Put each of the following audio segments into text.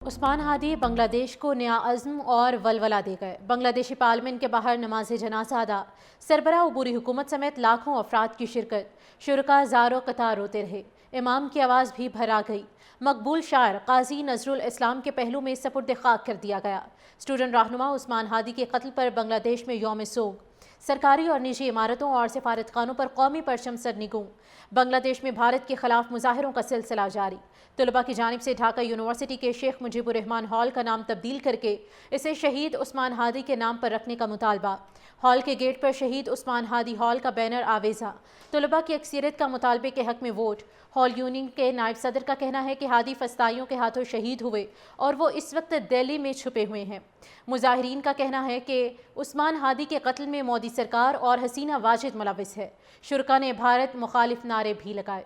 उस्मान हादी बांग्लादेश को नया अज़्म और वलवला दे गए। बांग्लादेशी पार्लियामेंट के बाहर नमाज जनाजा अदा, सरबराह अबूरी हुकूमत समेत लाखों अफराद की शिरकत। शुरका ज़ारो कतार रोते रहे, इमाम की आवाज़ भी भरा गई। मकबूल शायर काजी नजरुल इस्लाम के पहलू में सपुर्द खाक कर दिया गया। स्टूडेंट रहनुमा उस्मान हादी के कत्ल पर बांग्लादेश में यौम सोग। सरकारी और निजी इमारतों और सिफारतखानों पर कौमी परचम सरनिगू। बांग्लादेश में भारत के खिलाफ मुजाहिरों का सिलसिला जारी। तलबा की जानिब से ढाका यूनिवर्सिटी के शेख मुजीबुर रहमान हॉल का नाम तब्दील करके इसे शहीद उस्मान हादी के नाम पर रखने का मुतालबा। हॉल के गेट पर शहीद उस्मान हादी हॉल का बैनर आवेजा। तलबा की अक्सरियत का मुतालबे के हक में वोट। हॉल यूनियन के नायब सदर का कहना है कि हादी फस्ताइयों के हाथों शहीद हुए और वो इस वक्त दिल्ली में छुपे हुए हैं। मुजाहिरीन का कहना है कि उस्मान हादी के कत्ल में मोदी सरकार और हसीना वाजिद मुलविस है। शुरका ने भारत मुखालिफ नारे भी लगाए।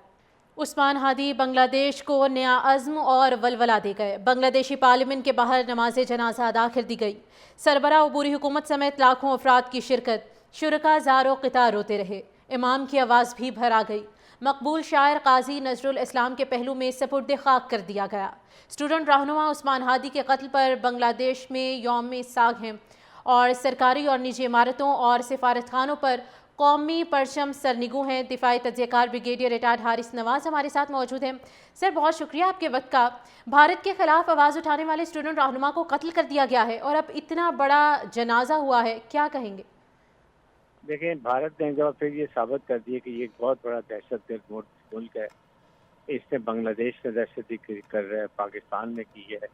उस्मान हादी बांग्लादेश को नया अज़्म और वलवला दे गए। बांग्लादेशी पार्लियामेंट के बाहर नमाज जनाजा अदा कर दी गई। सरबराह अबूरी हुकूमत समेत लाखों अफराद की शिरकत। शुरका ज़ारो क़ितार रोते रहे, इमाम की आवाज़ भी भरा गई। मकबूल शायर काजी नजरुल इस्लाम के पहलू में सपुर्द खाक कर दिया गया। स्टूडेंट रहनुमा उस्मान हादी के कत्ल पर बांग्लादेश में यौम साग हैं और सरकारी और निजी इमारतों और सिफारतखानों पर कौमी परचम सरनिगू हैं। दिफाई तज्ज़ियाकार ब्रिगेडियर रिटायर्ड हारिस नवाज हमारे साथ मौजूद हैं। सर, बहुत शुक्रिया आपके वक्त का। भारत के खिलाफ आवाज़ उठाने वाले स्टूडेंट रहनुमा को कत्ल कर दिया गया है और अब इतना बड़ा जनाजा हुआ है, क्या कहेंगे? देखें, भारत ने जब फिर ये साबित कर दिया कि ये एक बहुत बड़ा दहशतगर्द मुल्क है। इसने बांग्लादेश में दहशतगर्दी कर रहा है, पाकिस्तान में की है,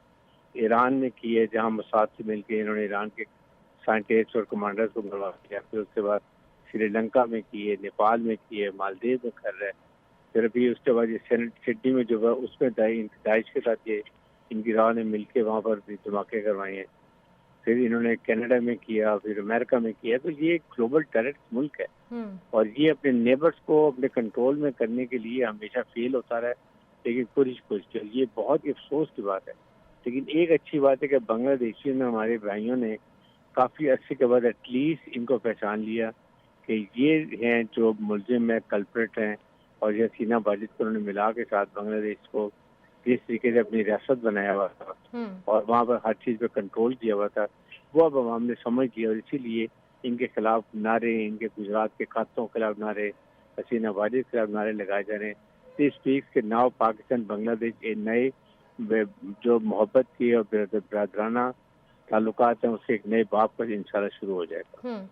ईरान में की है, जहां मोसाद से मिलकर इन्होंने ईरान के साइंटिस्ट और कमांडर्स को मरवा दिया। फिर उसके बाद श्रीलंका में की है, नेपाल में की है, मालदीव में कर रहा है। फिर अभी उसके बाद ये सिडनी में जो है उसमें दाइश के साथ ये इनकी राह ने मिलकर वहाँ पर भी धमाके करवाए हैं। फिर इन्होंने कनाडा में किया, फिर अमेरिका में किया। तो ये एक ग्लोबल टेररिस्ट मुल्क है और ये अपने नेबर्स को अपने कंट्रोल में करने के लिए हमेशा फेल होता रहा है, लेकिन कुछ ये बहुत ही अफसोस की बात है। लेकिन एक अच्छी बात है कि बांग्लादेशियों ने, हमारे भाइयों ने काफ़ी अरसे के बाद एटलीस्ट इनको पहचान लिया कि ये हैं जो मुलजिम है, कल्प्रेट हैं। और ये हसीना वाजिद को उन्होंने मिला के साथ बांग्लादेश को जिस तरीके से अपनी रियासत बनाया हुआ था और वहाँ पर हर चीज़ पे कंट्रोल किया हुआ था, वो अब आवाम ने समझ लिया और इसीलिए इनके खिलाफ नारे, इनके गुजरात के खातों के खिलाफ नारे, हसीना वाजिद के खिलाफ नारे लगाए जा रहे हैं। दिस स्पीक्स के नाउ पाकिस्तान बांग्लादेश एक नए जो मोहब्बत की और बरदराना ताल्लुकात हैं, उसके एक नए बाब पर इंशाल्लाह शुरू हो जाएगा।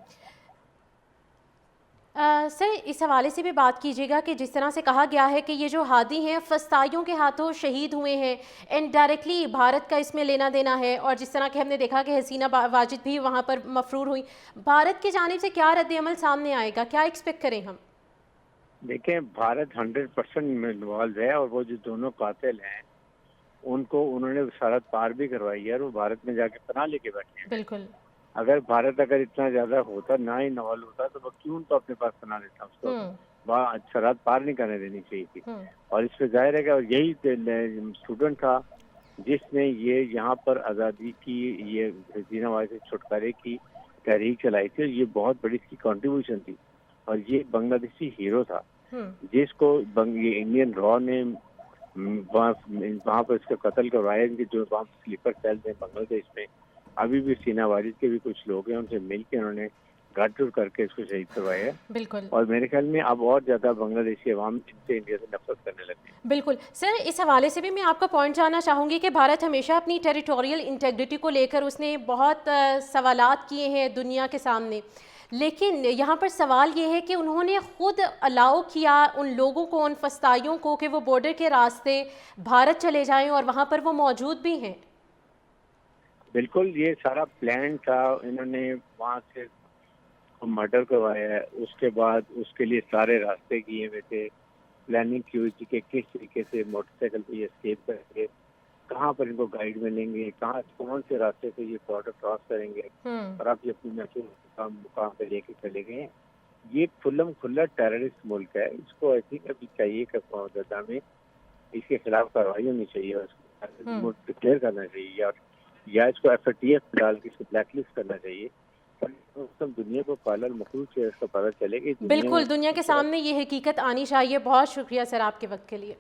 सर, इस हवाले से भी बात कीजिएगा कि जिस तरह से कहा गया है कि ये जो हादी हैं फस्ताइयों के हाथों शहीद हुए हैं, इनडायरेक्टली भारत का इसमें लेना देना है। और जिस तरह के हमने देखा कि हसीना वाजिद भी वहाँ पर मफरूर हुई, भारत की जानिब से क्या रद्द-ए-अमल सामने आएगा, क्या एक्सपेक्ट करें हम? देखें, भारत 100% में इन्वॉल्व है और वो जो दोनों कातिल हैं उनको उन्होंने सरहद पार भी करवाई है और वो भारत में जाके पनाह लेके बैठे हैं। बिल्कुल। अगर इतना ज्यादा होता, ना इन्वॉल्व होता, तो वो क्यों तो अपने पास पनाह लेता, उसको वहाँ सरहद पार नहीं करने देनी चाहिए थी। और इस पे जाहिर है कि और यही स्टूडेंट था जिसने ये यहाँ पर आज़ादी की, ये हसीना वाजिद से छुटकारे की तहरीक चलाई थी और ये बहुत बड़ी इसकी कंट्रीब्यूशन थी। और ये बांग्लादेशी हीरो था जिसको ये इंडियन रॉ ने वहाँ पर इसका कत्ल करवाया। इनके जो वहाँ स्लीपर सेल थे बांग्लादेश में, अभी भी सीना वाजिद के भी कुछ लोग हैं, उनसे मिलकर उन्होंने गाड़ करके इसको शहीद करवाया है। बिल्कुल। और मेरे ख्याल में अब और ज्यादा बांग्लादेशी अवाम इनसे, इंडिया से नफरत करने लगे। बिल्कुल सर, इस हवाले से भी मैं आपका पॉइंट जानना चाहूँगी कि भारत हमेशा अपनी टेरिटोरियल इंटेग्रिटी को लेकर उसने बहुत सवालात किए हैं दुनिया के सामने, लेकिन यहाँ पर सवाल ये है कि उन्होंने खुद अलाउ किया उन लोगों को, उन फस्ताइयों को, कि वो बॉर्डर के रास्ते भारत चले जाएं और वहाँ पर वो मौजूद भी हैं। बिल्कुल, ये सारा प्लान था। इन्होंने वहाँ से मर्डर करवाया है, उसके बाद उसके लिए सारे रास्ते किए हुए थे, प्लानिंग की हुई थी कि किस तरीके से मोटरसाइकिल पे ये एस्केप करेंगे, कहाँ पर इनको गाइड मिलेंगे, कहाँ कौन से रास्ते से ये बॉर्डर क्रॉस करेंगे और अब ये अपनी महसूस मुकाम पे लेके चले गए हैं। ये खुल्लम खुल्ला टेररिस्ट मुल्क है। इसको आई थिंक अभी चाहिए कि कौम में इसके खिलाफ कार्रवाई होनी चाहिए और इसको डिक्लेयर करना चाहिए या इसको FATF डाल के इसको ब्लैकलिस्ट करना चाहिए। दुनिया को पालर मखलूक से इसका पता चलेगा। बिल्कुल, दुनिया के सामने ये हकीकत आनी चाहिए। बहुत शुक्रिया सर आपके वक्त के लिए।